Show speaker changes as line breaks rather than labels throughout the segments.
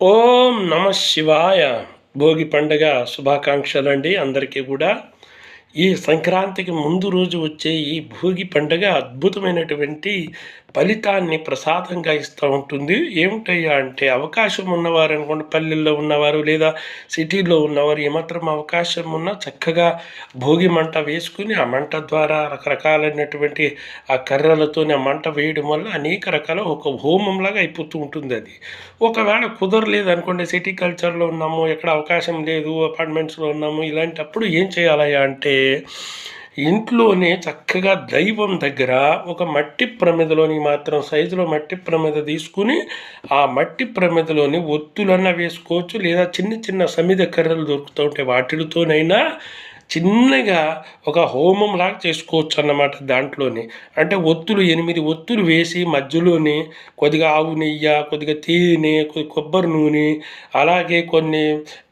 ఓం నమ శివాయ. భోగి పండుగ శుభాకాంక్షలండి అందరికీ కూడా. ఈ సంక్రాంతికి ముందు రోజు వచ్చే ఈ భోగి పండుగ అద్భుతమైనటువంటి ఫలితాన్ని ప్రసాదంగా ఇస్తూ ఉంటుంది. ఏమిటయ్యా అంటే, అవకాశం ఉన్నవారు అనుకోండి, పల్లెల్లో ఉన్నవారు లేదా సిటీలో ఉన్నవారు ఏమాత్రం అవకాశం ఉన్నా చక్కగా భోగి మంట వేసుకుని ఆ మంట ద్వారా రకరకాలైనటువంటి ఆ కర్రలతోని ఆ మంట వేయడం వల్ల అనేక రకాల ఒక హోమంలాగా అయిపోతూ ఉంటుంది అది. ఒకవేళ కుదరలేదు అనుకోండి, సిటీ కల్చర్లో ఉన్నాము, ఎక్కడ అవకాశం లేదు, అపార్ట్మెంట్స్లో ఉన్నాము, ఇలాంటప్పుడు ఏం చేయాలయ్యా అంటే, ఇంట్లోనే చక్కగా దైవం దగ్గర ఒక మట్టి ప్రమిదలోని మాత్రం సైజులో మట్టి ప్రమిద తీసుకుని ఆ మట్టి ప్రమిదలోని ఒత్తులన్నా వేసుకోవచ్చు, లేదా చిన్న చిన్న సమిద కర్రలు దొరుకుతూ ఉంటాయి, వాటితోనైనా చిన్నగా ఒక హోమం లాగా చేసుకోవచ్చు అన్నమాట. దాంట్లోనే అంటే ఒత్తులు 8 ఒత్తులు వేసి మధ్యలోని కొద్దిగా ఆవు నెయ్యి, కొద్దిగా తేనె, కొబ్బరి నూనె, అలాగే కొన్ని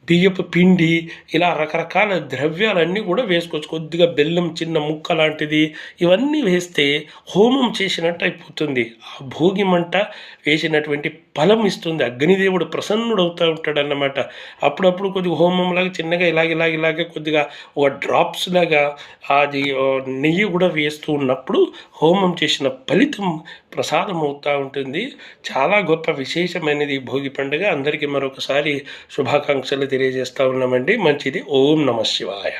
బియ్యపు పిండి, ఇలా రకరకాల ద్రవ్యాలన్నీ కూడా వేసుకోవచ్చు. కొద్దిగా బెల్లం చిన్న ముక్క లాంటిది, ఇవన్నీ వేస్తే హోమం చేసినట్టు అయిపోతుంది. ఆ భోగి మంట వేసినటువంటి ఫలం ఇస్తుంది. అగ్నిదేవుడు ప్రసన్నుడవుతూ ఉంటాడన్నమాట. అప్పుడప్పుడు కొద్దిగా హోమంలాగా చిన్నగా ఇలాగే కొద్దిగా ఒక డ్రాప్స్ లాగా అది నెయ్యి కూడా వేస్తూ ఉన్నప్పుడు హోమం చేసిన ఫలితం ప్రసాదం అవుతూ ఉంటుంది. చాలా గొప్ప విశేషమైనది ఈ భోగి పండుగ. అందరికీ మరొకసారి శుభాకాంక్షలు తెలియజేస్తూ ఉన్నామండి. మంచిది. ఓం నమ శివాయ.